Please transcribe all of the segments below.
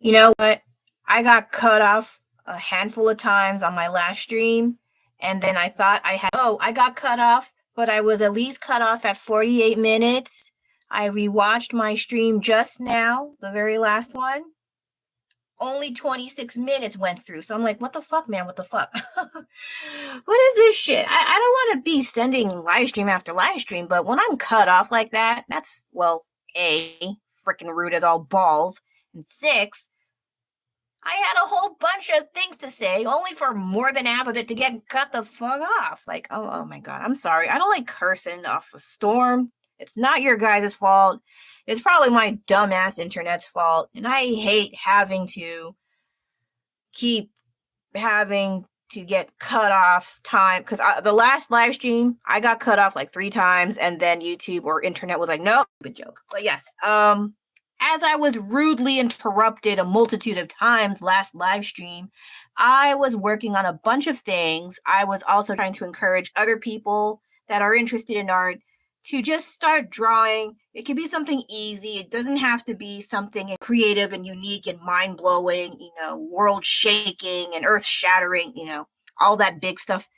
You know what? I got cut off a handful of times on my last stream, and then I thought I got cut off, but I was at least cut off at 48 minutes. I rewatched my stream just now, the very last one. Only 26 minutes went through. So I'm like, what the fuck, man? What the fuck? What is this shit? I don't want to be sending live stream after live stream, but when I'm cut off like that, that's, well, A, freaking rude as all balls, and 6, I had a whole bunch of things to say, only for more than half of it to get cut the fuck off. Like, oh my God, I'm sorry. I don't like cursing off a storm. It's not your guys' fault. It's probably my dumbass internet's fault. And I hate having to keep having to get cut off time. Because the last live stream, I got cut off like 3 times. And then YouTube or internet was like, no, good joke. But yes, as I was rudely interrupted a multitude of times last live stream, I was working on a bunch of things. I was also trying to encourage other people that are interested in art to just start drawing. It can be something easy. It doesn't have to be something creative and unique and mind-blowing, world-shaking and earth-shattering, all that big stuff.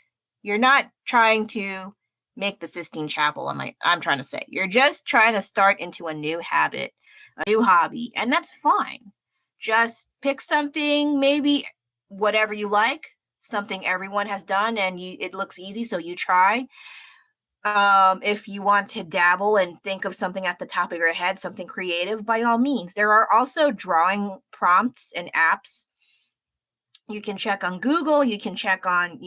You're not trying to make the Sistine Chapel, I'm trying to say. You're just trying to start into a new habit, a new hobby, and that's fine. Just pick something, maybe whatever you like, something everyone has done, and it looks easy, so you try. If you want to dabble and think of something at the top of your head, something creative, by all means. There are also drawing prompts and apps. You can check on Google, you can check on,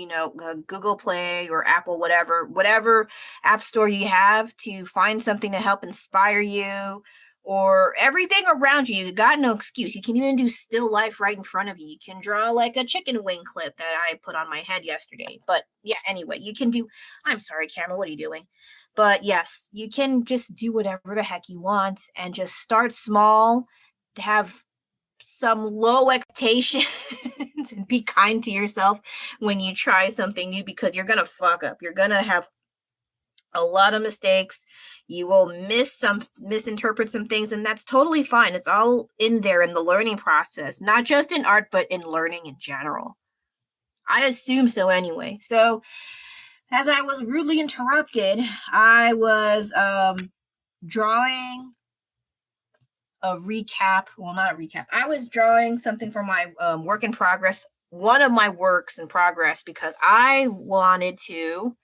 Google Play or Apple, whatever app store you have, to find something to help inspire you, or everything around you. You got no excuse. You can even do still life right in front of you. You can draw like a chicken wing clip that I put on my head yesterday. But yeah, anyway, you can do, I'm sorry, camera, what are you doing? But yes, you can just do whatever the heck you want and just start small, to have some low expectations and be kind to yourself when you try something new, because you're going to fuck up. You're going to have a lot of mistakes. You will misinterpret some things, and that's totally fine. It's all in there in the learning process, not just in art, but in learning in general. I assume so anyway. So as I was rudely interrupted, I was drawing a recap. Well, not a recap. I was drawing something for my work in progress, one of my works in progress, because I wanted to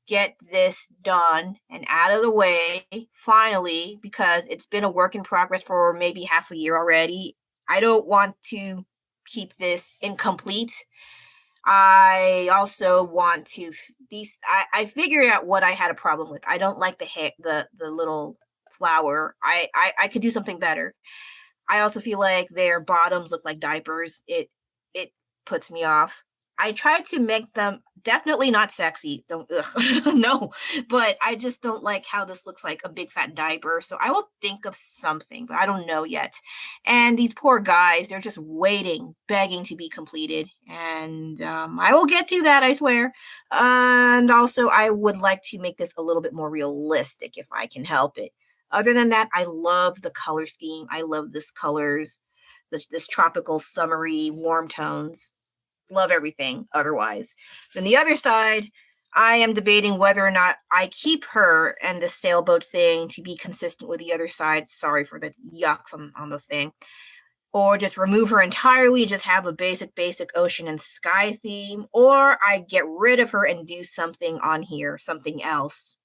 get this done and out of the way finally, because it's been a work in progress for maybe half a year already. I don't want to keep this incomplete. I also want to I figured out what I had a problem with. I don't like the little flower. I could do something better. I also feel like their bottoms look like diapers. It puts me off. I tried to make them definitely not sexy. No, but I just don't like how this looks like a big fat diaper. So I will think of something, but I don't know yet. And these poor guys, they're just waiting, begging to be completed. And I will get to that, I swear. And also, I would like to make this a little bit more realistic if I can help it. Other than that, I love the color scheme. I love this colors, this tropical, summery, warm tones. Love everything otherwise. Then the other side, I am debating whether or not I keep her and the sailboat thing to be consistent with the other side. Sorry for the yucks on the thing. Or just remove her entirely, just have a basic ocean and sky theme. Or I get rid of her and do something on here, something else.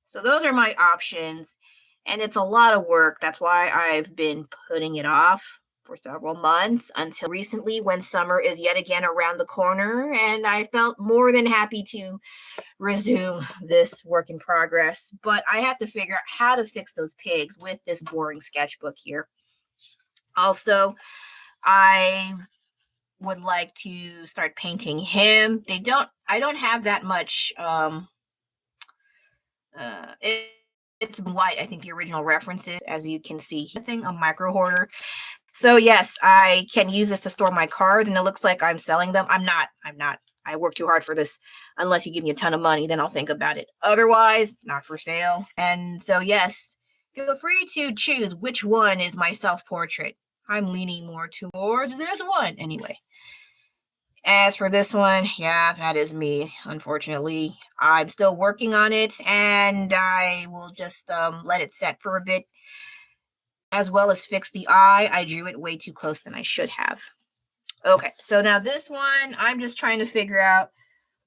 So those are my options. And it's a lot of work. That's why I've been putting it off for several months, until recently, when summer is yet again around the corner, and I felt more than happy to resume this work in progress. But I have to figure out how to fix those pigs with this boring sketchbook here. Also, I would like to start painting him. I don't have that much it's white, I think the original references, as you can see, a micro hoarder. So yes, I can use this to store my cards, and it looks like I'm selling them. I'm not. I work too hard for this. Unless you give me a ton of money, then I'll think about it. Otherwise, not for sale. And so yes, feel free to choose which one is my self-portrait. I'm leaning more towards this one. Anyway, as for this one, yeah, that is me, unfortunately. I'm still working on it, and I will just let it set for a bit, as well as fix the eye. I drew it way too close than I should have. Okay, so now this one, I'm just trying to figure out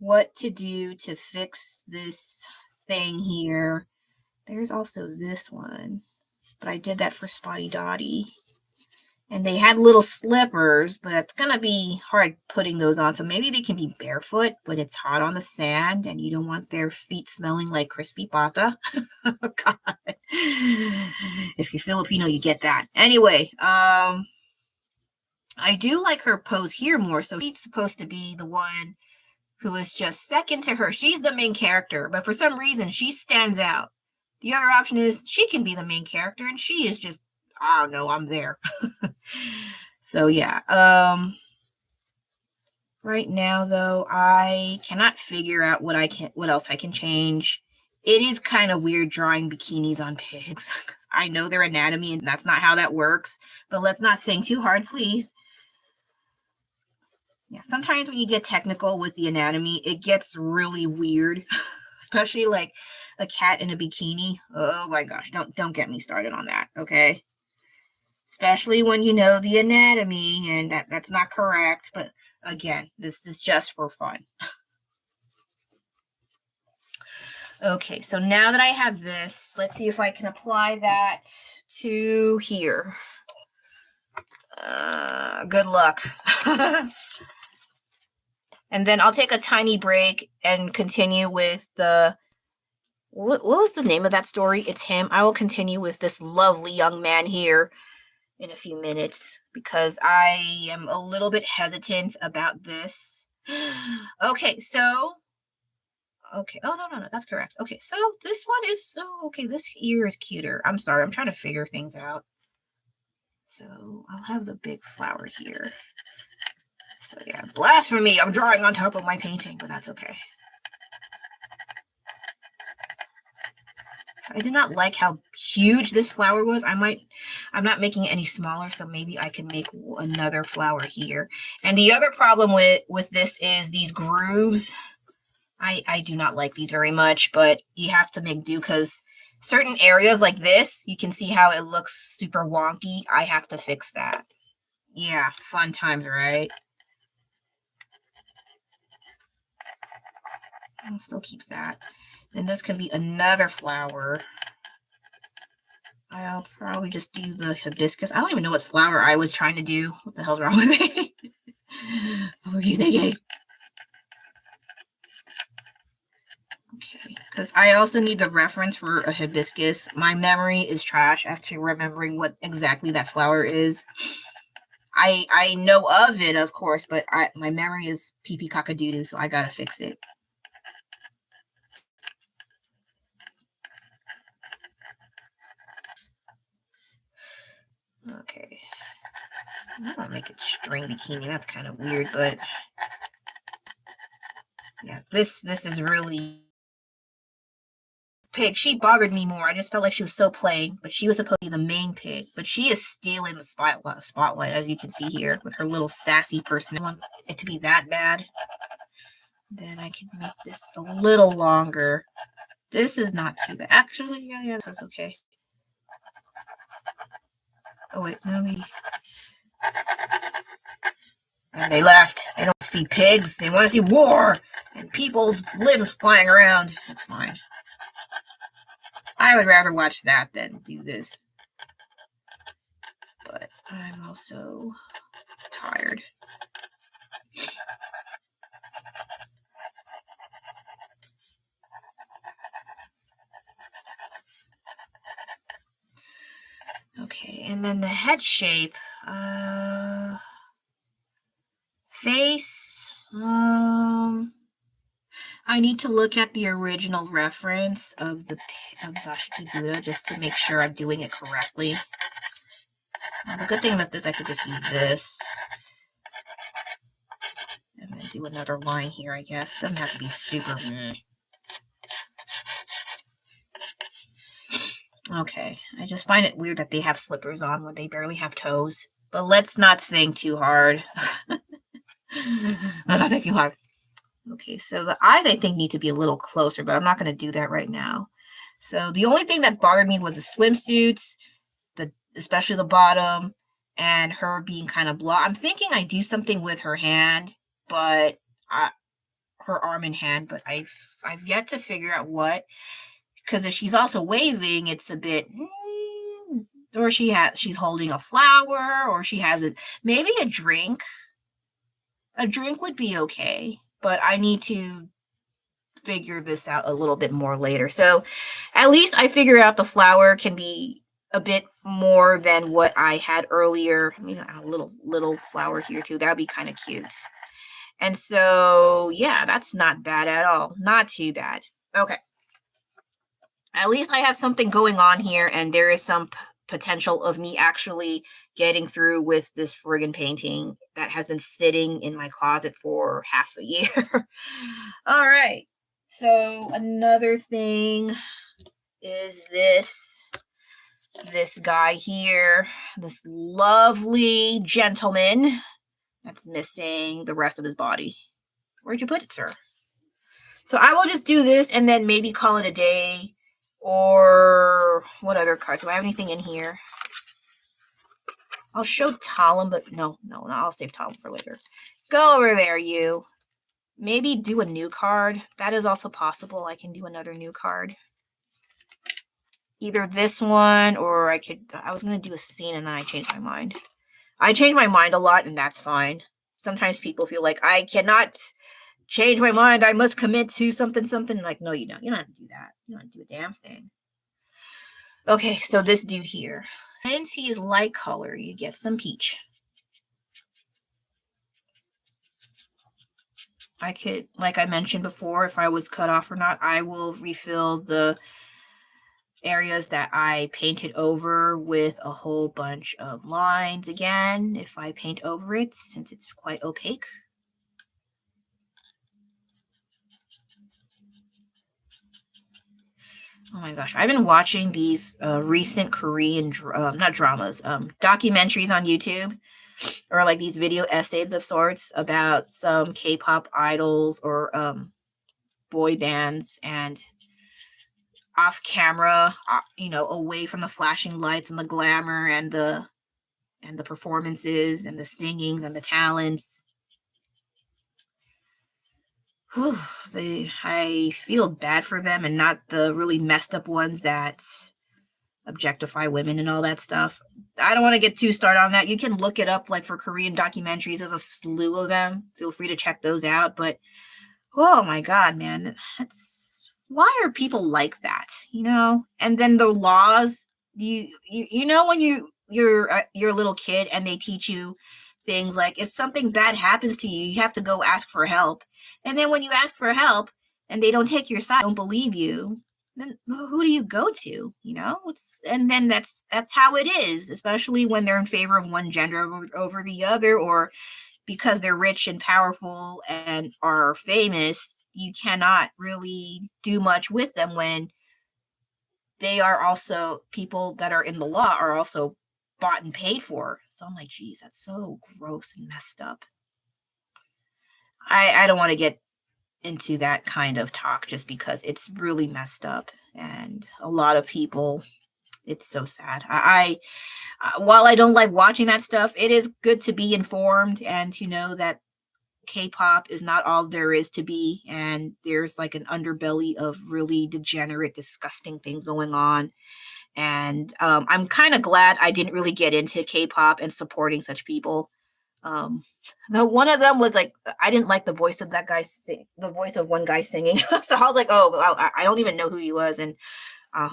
what to do to fix this thing here. There's also this one, but I did that for Spotty Dotty. And they had little slippers, but it's going to be hard putting those on. So maybe they can be barefoot, but it's hot on the sand and you don't want their feet smelling like crispy pata. Oh, God. If you're Filipino, you get that. Anyway, I do like her pose here more. So she's supposed to be the one who is just second to her. She's the main character, but for some reason, she stands out. The other option is she can be the main character, and she is just, I don't know, I'm there. So yeah, right now though, I cannot figure out what else I can change. It is kind of weird drawing bikinis on pigs, because I know their anatomy and that's not how that works, but let's not think too hard, please. Yeah, sometimes when you get technical with the anatomy, it gets really weird, especially like a cat in a bikini. Oh my gosh, don't get me started on that, okay? Especially when you know the anatomy and that's not correct. But again, this is just for fun. Okay, so now that I have this, let's see if I can apply that to here. Good luck. And then I'll take a tiny break and continue with the, what was the name of that story? It's him. I will continue with this lovely young man here in a few minutes because I am a little bit hesitant about this. Okay, so okay. Oh no, that's correct. Okay, so this one is okay. This ear is cuter. I'm sorry, I'm trying to figure things out. So I'll have the big flower here. So yeah, blasphemy. I'm drawing on top of my painting, but that's okay. I did not like how huge this flower was. I'm not making it any smaller, so maybe I can make another flower here. And the other problem with this is these grooves. I do not like these very much, but you have to make do because certain areas like this, you can see how it looks super wonky. I have to fix that. Yeah, fun times, right? I'll still keep that. And this can be another flower. I'll probably just do the hibiscus. I don't even know what flower I was trying to do. What the hell's wrong with me? What were you thinking? Okay, because I also need the reference for a hibiscus. My memory is trash as to remembering what exactly that flower is. I know of it, of course, but my memory is pee-pee cock-a-doodle, so I gotta fix it. Okay. I don't make it string bikini. That's kind of weird, but yeah, this is really pig. She bothered me more. I just felt like she was so plain, but she was supposed to be the main pig. But she is stealing the spotlight, as you can see here, with her little sassy person. I want it to be that bad. Then I can make this a little longer. This is not too bad. Actually, yeah, that's okay. Oh wait, let me. And they left. They don't see pigs. They want to see war and people's limbs flying around. That's fine. I would rather watch that than do this. But I'm also tired. Okay, and then the head shape. Face. I need to look at the original reference of Zashiki Buddha just to make sure I'm doing it correctly. The good thing about this, I could just use this. I'm going to do another line here, I guess. It doesn't have to be super... Okay, I just find it weird that they have slippers on when they barely have toes. But let's not think too hard. Let's not think too hard. Okay, so the eyes I think need to be a little closer, but I'm not going to do that right now. So the only thing that bothered me was the swimsuits, especially the bottom, and her being kind of blah. I'm thinking I do something with her hand, but her arm and hand, but I've yet to figure out what. Because if she's also waving, it's a bit, or she's holding a flower, or she has maybe a drink. A drink would be okay, but I need to figure this out a little bit more later. So at least I figure out the flower can be a bit more than what I had earlier. I mean, a little flower here too. That would be kind of cute. And so, yeah, that's not bad at all. Not too bad. Okay. At least I have something going on here, and there is some potential of me actually getting through with this friggin' painting that has been sitting in my closet for half a year. All right. So another thing is this guy here, this lovely gentleman that's missing the rest of his body. Where'd you put it, sir? So I will just do this and then maybe call it a day. Or what other cards? Do I have anything in here? I'll show Talum, but no, I'll save Talum for later. Go over there, you. Maybe do a new card. That is also possible. I can do another new card. Either this one, or I was going to do a scene and then I changed my mind. I change my mind a lot, and that's fine. Sometimes people feel like I cannot change my mind. I must commit to something. Like, no, you don't. You don't have to do that. You don't have to do a damn thing. Okay, so this dude here. Since he is light color, you get some peach. I could, like I mentioned before, if I was cut off or not, I will refill the areas that I painted over with a whole bunch of lines again, if I paint over it, since it's quite opaque. Oh my gosh, I've been watching these recent Korean, not dramas, documentaries on YouTube, or like these video essays of sorts about some K-pop idols or boy bands, and off camera, away from the flashing lights and the glamour and the performances and the singings and the talents. Whew, I feel bad for them, and not the really messed up ones that objectify women and all that stuff. I don't want to get too started on that. You can look it up, like for Korean documentaries. There's a slew of them. Feel free to check those out. But oh my God, man, why are people like that? And then the laws. You know when you're a little kid and they teach you things like, if something bad happens to you, you have to go ask for help. And then when you ask for help and they don't take your side, don't believe you, then who do you go to? And then that's how it is, especially when they're in favor of one gender over the other, or because they're rich and powerful and are famous, you cannot really do much with them when they are also, people that are in the law are also bought and paid for. So I'm like, geez, that's so gross and messed up. I don't want to get into that kind of talk just because it's really messed up, and a lot of people, it's so sad. While I don't like watching that stuff, it is good to be informed and to know that K-pop is not all there is to be, and there's like an underbelly of really degenerate, disgusting things going on. And I'm kind of glad I didn't really get into K-pop and supporting such people. One of them was like, I didn't like the voice of that guy, the voice of one guy singing. So I was like, I don't even know who he was. And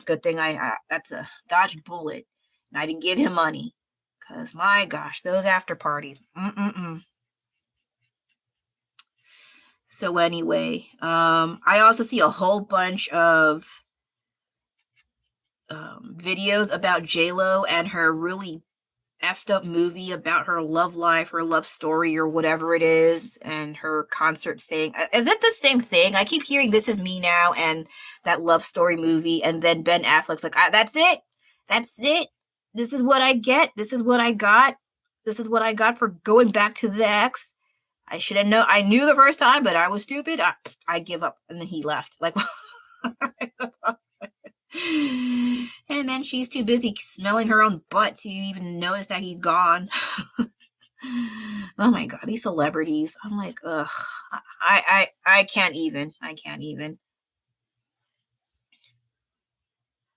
good thing that's a dodged bullet. And I didn't give him money, because my gosh, those after parties. So anyway, I also see a whole bunch of videos about J-Lo and her really effed up movie about her love life, her love story, or whatever it is, and her concert thing. Is it the same thing? I keep hearing This Is Me Now and that love story movie, and then Ben Affleck's like, that's it. This is what I get. This is what I got. this is what I got for going back to the ex. I should have known. I knew the first time, but I was stupid. I give up. And then he left. Like, and then she's too busy smelling her own butt to even notice that he's gone. Oh my god, these celebrities. I'm like, ugh. I can't even. I can't even.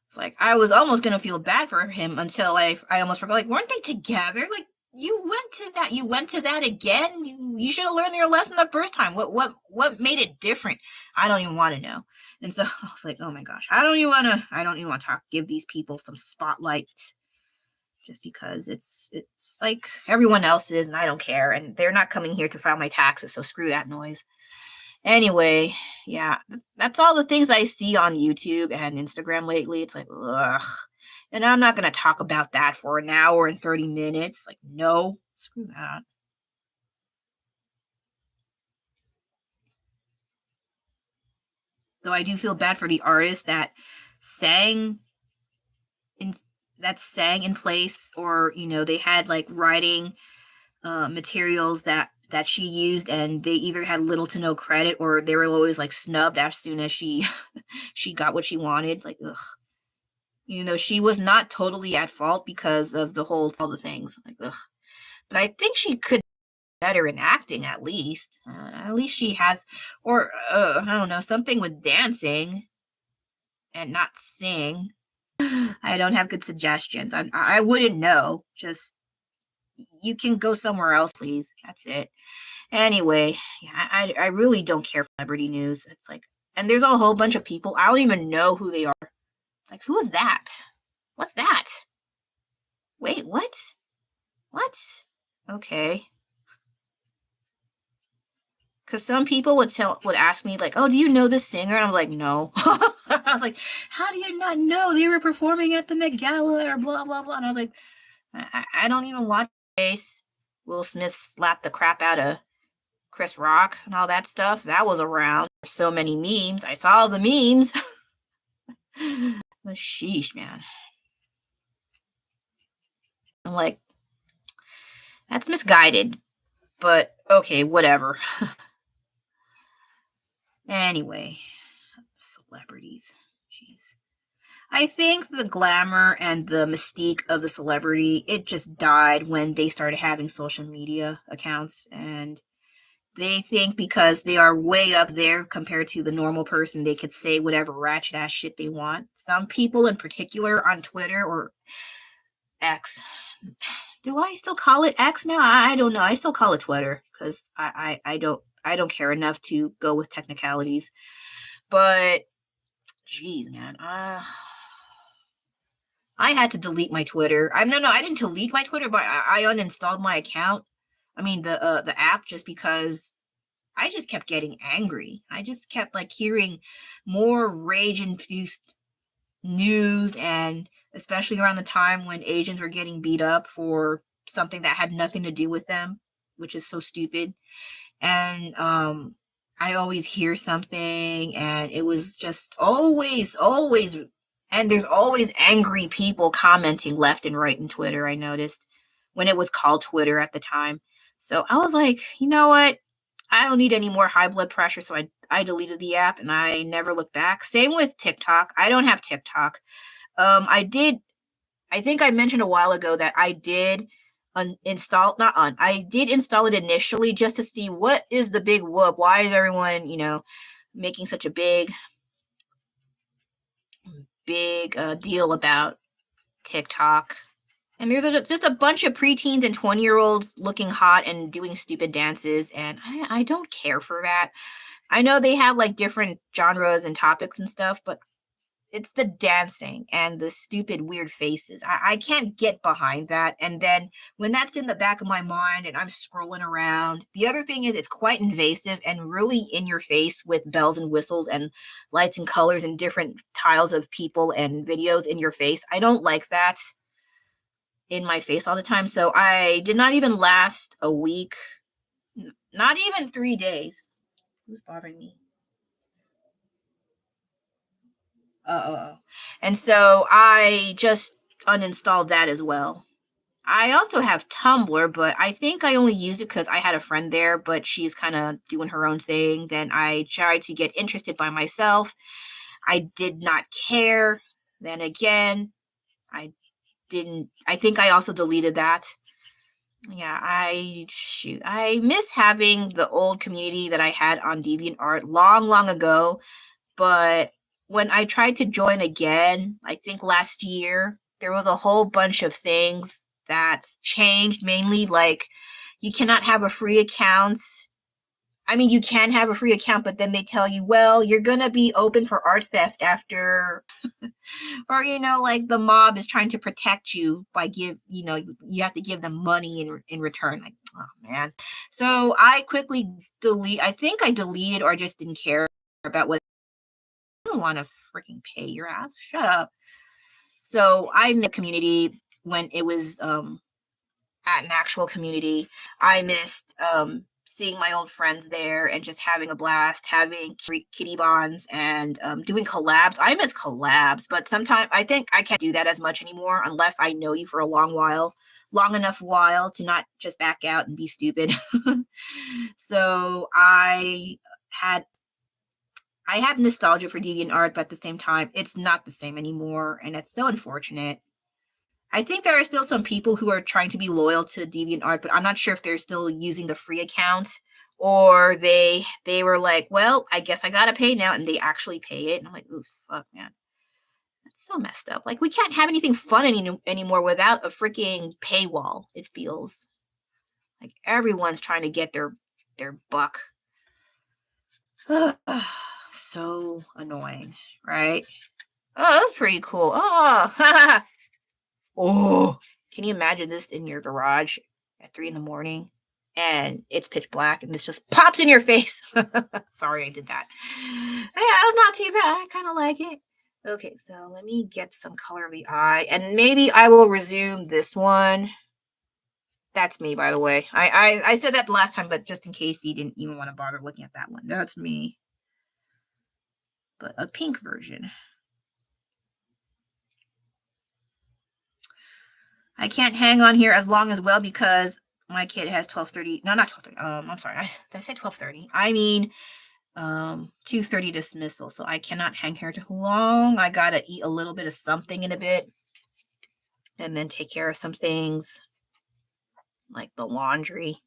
It's like I was almost gonna feel bad for him until I almost forgot. Like, weren't they together? Like, you went to that again. You should have learned your lesson the first time. What made it different? I don't even want to know. And so I was like, oh my gosh, I don't even want to talk. Give these people some spotlight, just because it's like everyone else is, and I don't care. And they're not coming here to file my taxes, so screw that noise. Anyway, yeah, that's all the things I see on YouTube and Instagram lately. It's like, ugh. And I'm not going to talk about that for an hour and 30 minutes. Like, no, screw that. Though I do feel bad for the artists that sang in place, or, you know, they had like writing materials that she used, and they either had little to no credit, or they were always like snubbed as soon as she got what she wanted. Like, ugh. You know, she was not totally at fault because of all the things. Like, ugh. But I think she could be better in acting, at least. At least she has, or I don't know, something with dancing and not sing. I don't have good suggestions. I wouldn't know. Just, you can go somewhere else, please. That's it. Anyway, yeah, I really don't care for celebrity news. It's like, and there's a whole bunch of people, I don't even know who they are. It's like, who is that? What's that? Wait, what? What? Okay. Because some people would ask me, like, oh, do you know this singer? And I'm like, no. I was like, how do you not know they were performing at the Met Gala or blah, blah, blah? And I was like, I don't even watch face. Will Smith slapped the crap out of Chris Rock and all that stuff. That was around. So many memes. I saw the memes. But sheesh, man. I'm like, that's misguided. But okay, whatever. Anyway, celebrities. Jeez. I think the glamour and the mystique of the celebrity, it just died when they started having social media accounts, and they think because they are way up there compared to the normal person, they could say whatever ratchet ass shit they want. Some people in particular on Twitter or X. Do I still call it X now? I don't know. I still call it Twitter because I don't care enough to go with technicalities. But geez, man, I had to delete my Twitter. I didn't delete my Twitter, but I uninstalled my account. I mean the app, just because I just kept getting angry. I just kept like hearing more rage-infused news, and especially around the time when Asians were getting beat up for something that had nothing to do with them, which is so stupid. And I always hear something, and it was just always, and there's always angry people commenting left and right in Twitter, I noticed, when it was called Twitter at the time. So I was like, you know what? I don't need any more high blood pressure, so I deleted the app, and I never looked back. Same with TikTok. I don't have TikTok. I think I mentioned a while ago that I did I did install it initially just to see what is the big whoop. Why is everyone, making such a big deal about TikTok? And there's just a bunch of preteens and 20-year-olds looking hot and doing stupid dances, and I don't care for that. I know they have like different genres and topics and stuff, but it's the dancing and the stupid weird faces. I can't get behind that. And then when that's in the back of my mind and I'm scrolling around, the other thing is it's quite invasive and really in your face with bells and whistles and lights and colors and different tiles of people and videos in your face. I don't like that in my face all the time. So I did not even last a week, not even 3 days. Who's bothering me? And so I just uninstalled that as well. I also have Tumblr, but I think I only use it because I had a friend there, but she's kind of doing her own thing. Then I tried to get interested by myself. I did not care. Then again, I didn't. I think I also deleted that. Yeah, I miss having the old community that I had on DeviantArt long, long ago. But when I tried to join again, I think last year, there was a whole bunch of things that's changed, mainly like you cannot have a free account. I mean, you can have a free account, but then they tell you, well, you're going to be open for art theft after, or, like the mob is trying to protect you by you have to give them money in return. Like, oh man. So I quickly I think I deleted or just didn't care about what. I don't want to freaking pay your ass. Shut up. So I'm in the community when it was at an actual community. I missed seeing my old friends there and just having a blast, having kitty bonds and doing collabs. I miss collabs, but sometimes I think I can't do that as much anymore unless I know you for a long enough while to not just back out and be stupid. So I have nostalgia for DeviantArt, but at the same time, it's not the same anymore, and it's so unfortunate. I think there are still some people who are trying to be loyal to DeviantArt, but I'm not sure if they're still using the free account or they were like, well, I guess I gotta pay now, and they actually pay it. And I'm like, ooh, fuck, man. That's so messed up. Like, we can't have anything fun anymore without a freaking paywall, it feels. Like, everyone's trying to get their buck. So annoying, right? Oh, that's pretty cool. Oh, oh, can you imagine this in your garage at 3 a.m. and it's pitch black and this just pops in your face? Sorry, I did that. Yeah, it's not too bad. I kind of like it. Okay, so let me get some color of the eye, and maybe I will resume this one. That's me, by the way. I said that the last time, but just in case you didn't even want to bother looking at that one, that's me. But a pink version. I can't hang on here as long as well because my kid has 12:30. No, not 12:30. I'm sorry. Did I say 12:30? I mean 2:30 dismissal. So I cannot hang here too long. I gotta eat a little bit of something in a bit and then take care of some things like the laundry.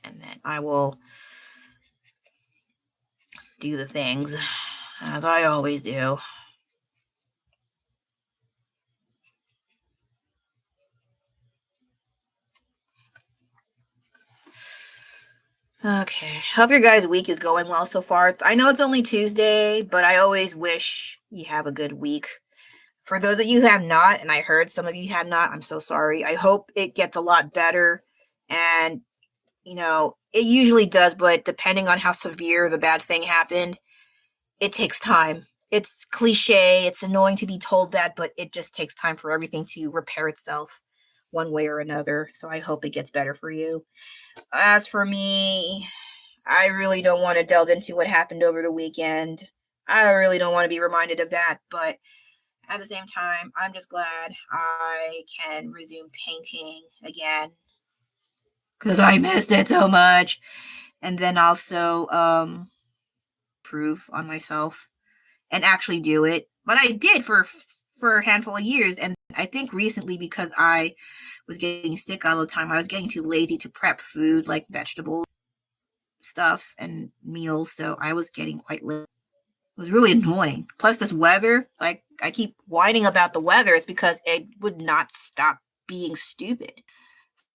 And then I will do the things as I always do. Okay. Hope your guys' week is going well so far. I know it's only Tuesday, but I always wish you have a good week. For those of you who have not, and I heard some of you have not, I'm so sorry. I hope it gets a lot better. And, it usually does, but depending on how severe the bad thing happened, it takes time. It's cliche. It's annoying to be told that, but it just takes time for everything to repair itself one way or another. So I hope it gets better for you. As for me, I really don't want to delve into what happened over the weekend. I really don't want to be reminded of that, but at the same time, I'm just glad I can resume painting again because I missed it so much. And then also prove on myself and actually do it. But I did for a handful of years, and I think recently because I was getting sick all the time, I was getting too lazy to prep food like vegetable stuff and meals, so I was getting quite late. It was really annoying. Plus this weather, like I keep whining about the weather, it's because it would not stop being stupid.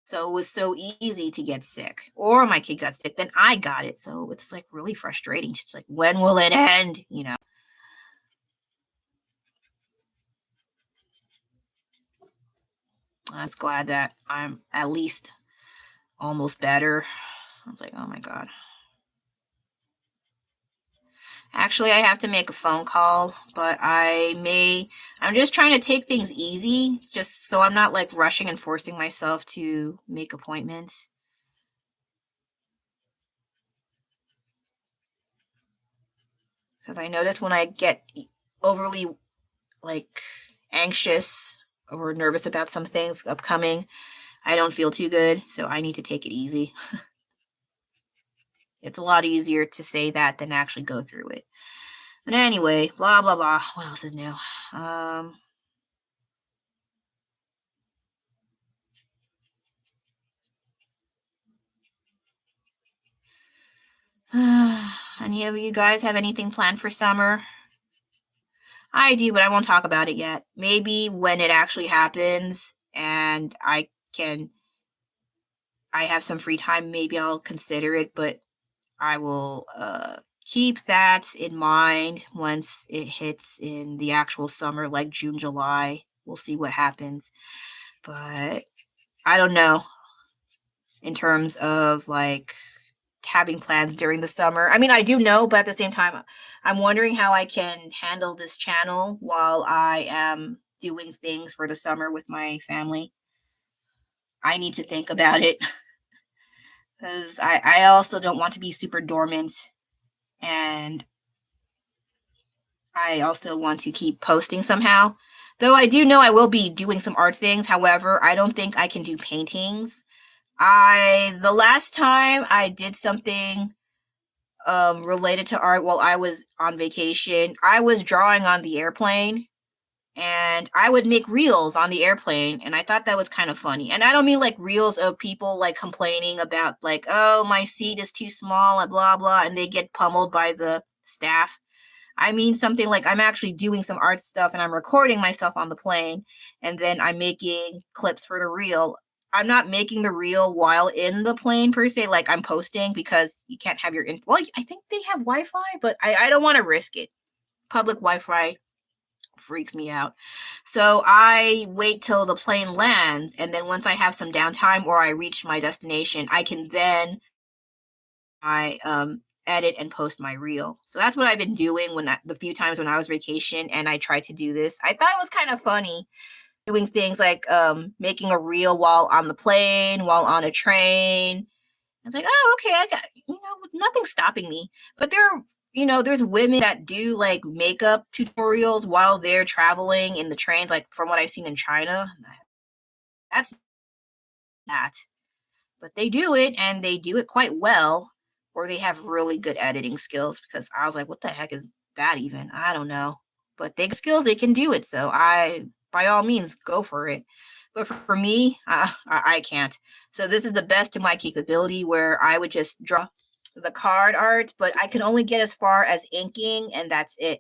So it was so easy to get sick. Or my kid got sick, then I got it. So it's like really frustrating. It's like, when will it end? I'm just glad that I'm at least almost better. I was like, oh my God. Actually, I have to make a phone call, but I'm just trying to take things easy, just so I'm not like rushing and forcing myself to make appointments. Because I notice when I get overly like anxious or nervous about some things upcoming. I don't feel too good, so I need to take it easy. It's a lot easier to say that than actually go through it. But anyway, blah blah blah. What else is new? Any of you guys have anything planned for summer? I do, but I won't talk about it yet. Maybe when it actually happens and I have some free time, maybe I'll consider it, but I will keep that in mind once it hits in the actual summer, like June, July. We'll see what happens. But I don't know in terms of like having plans during the summer. I mean, I do know, but at the same time, I'm wondering how I can handle this channel while I am doing things for the summer with my family. I need to think about it because I also don't want to be super dormant, and I also want to keep posting somehow. Though I do know I will be doing some art things. However, I don't think I can do paintings. The last time I did something related to art while I was on vacation, I was drawing on the airplane, and I would make reels on the airplane, and I thought that was kind of funny. And I don't mean like reels of people like complaining about like, oh, my seat is too small and blah blah, and they get pummeled by the staff. I mean something like I'm actually doing some art stuff and I'm recording myself on the plane, and then I'm making clips for the reel. I'm not making the reel while in the plane per se, like I'm posting, because you can't have your well, I think they have Wi-Fi, but I don't want to risk it. Public Wi-Fi freaks me out. So I wait till the plane lands, and then once I have some downtime or I reach my destination, I can then edit and post my reel. So that's what I've been doing the few times when I was vacation and I tried to do this. I thought it was kind of funny doing things like making a reel while on the plane, while on a train. It's like, oh, okay, I got, nothing's stopping me. But there's women that do like makeup tutorials while they're traveling in the trains, like from what I've seen in China. That's that. But they do it, and they do it quite well, or they have really good editing skills, because I was like, what the heck is that even? I don't know. But they got skills, they can do it. So by all means, go for it. But for me, I can't. So this is the best to my capability, where I would just draw the card art, but I can only get as far as inking, and that's it.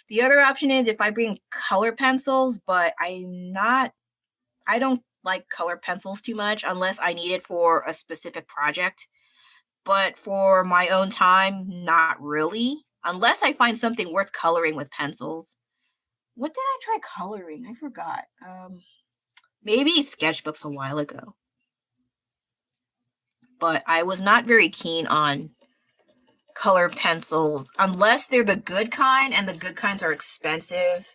The other option is if I bring color pencils, but I don't like color pencils too much unless I need it for a specific project. But for my own time, not really. Unless I find something worth coloring with pencils. What did I try coloring? I forgot. Maybe sketchbooks a while ago. But I was not very keen on color pencils unless they're the good kind, and the good kinds are expensive.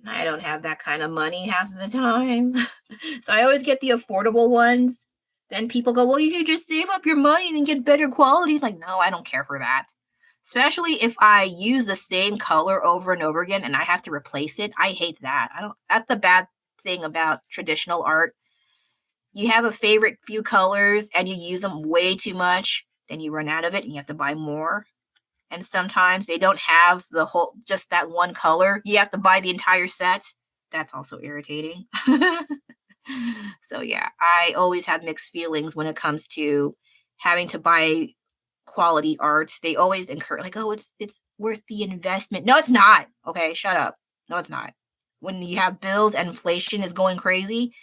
I don't have that kind of money half of the time. So I always get the affordable ones. Then people go, well, you should just save up your money and get better quality. Like, no, I don't care for that. Especially if I use the same color over and over again and I have to replace it. I hate that. That's the bad thing about traditional art. You have a favorite few colors and you use them way too much, then you run out of it and you have to buy more. And sometimes they don't have just that one color. You have to buy the entire set. That's also irritating. So yeah, I always have mixed feelings when it comes to having to buy quality art. They always encourage, like, oh, it's worth the investment. No, it's not. Okay, shut up. No, it's not. When you have bills and inflation is going crazy,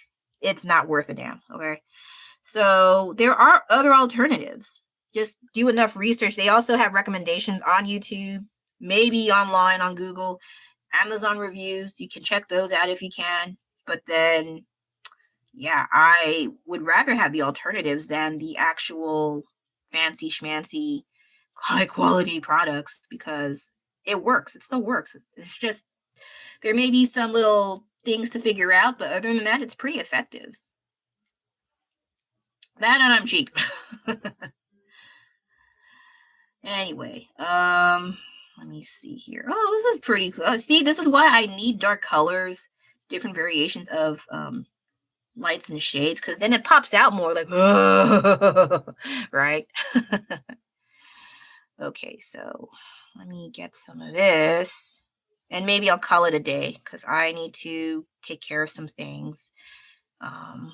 it's not worth a damn. Okay. So there are other alternatives. Just do enough research. They also have recommendations on YouTube, maybe online on Google, Amazon reviews. You can check those out if you can. But then, yeah, I would rather have the alternatives than the actual fancy schmancy high quality products, because it works. It still works. It's just there may be some little things to figure out, but other than that, it's pretty effective. That and I'm cheap. Anyway, let me see here. Oh, this is pretty cool. See, this is why I need dark colors. different variations of lights and shades, because then it pops out more like, right? Okay, so let me get some of this, and maybe I'll call it a day because I need to take care of some things. Gosh.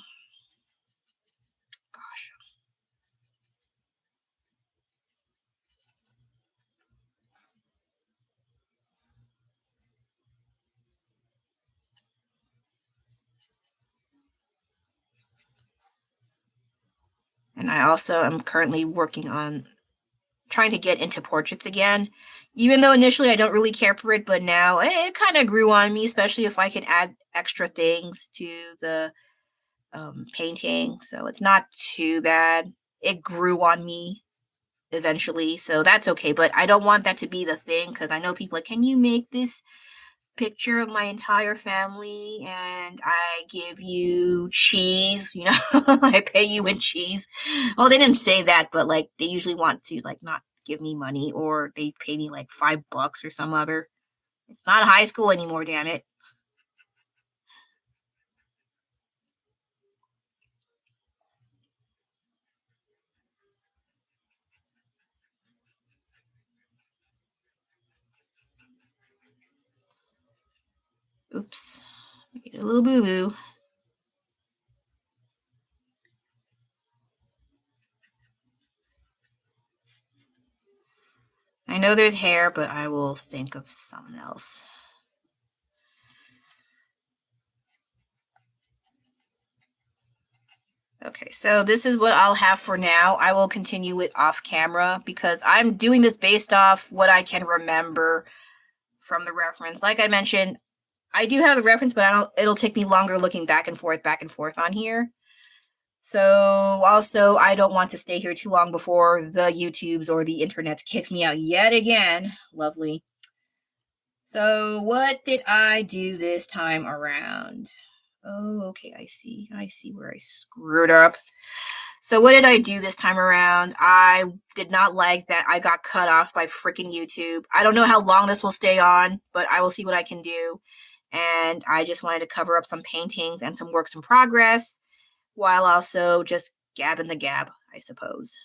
And I also am currently working on trying to get into portraits again. Even though initially I don't really care for it, but now it kind of grew on me, especially if I can add extra things to the painting. So it's not too bad. It grew on me eventually, so that's okay. But I don't want that to be the thing because I know people like, can you make this picture of my entire family and I give you cheese, you know, I pay you in cheese. Well, they didn't say that, but like they usually want to like not give me money or they pay me like $5 or some other. It's not high school anymore, damn it. Oops. Made a little boo-boo. I know there's hair, but I will think of something else. Okay, so this is what I'll have for now. I will continue it off camera because I'm doing this based off what I can remember from the reference. Like I mentioned, I do have the reference, but it'll take me longer looking back and forth on here. So also, I don't want to stay here too long before the YouTubes or the internet kicks me out yet again. Lovely. So what did I do this time around? Oh, okay, I see where I screwed up. So what did I do this time around? I did not like that I got cut off by freaking YouTube. I don't know how long this will stay on, but I will see what I can do. And I just wanted to cover up some paintings and some works in progress while also just gabbing the gab, I suppose.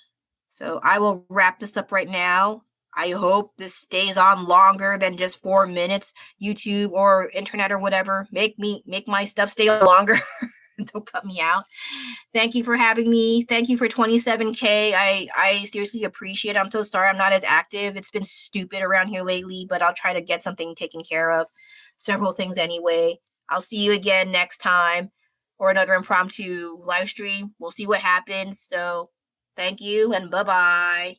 So I will wrap this up right now. I hope this stays on longer than just 4 minutes. YouTube or internet or whatever, make my stuff stay on longer. Don't cut me out. Thank you for having me. Thank you for 27K. I seriously appreciate it. I'm so sorry I'm not as active. It's been stupid around here lately, but I'll try to get something taken care of. Several things anyway. I'll see you again next time or another impromptu live stream. We'll see what happens. So thank you and bye-bye.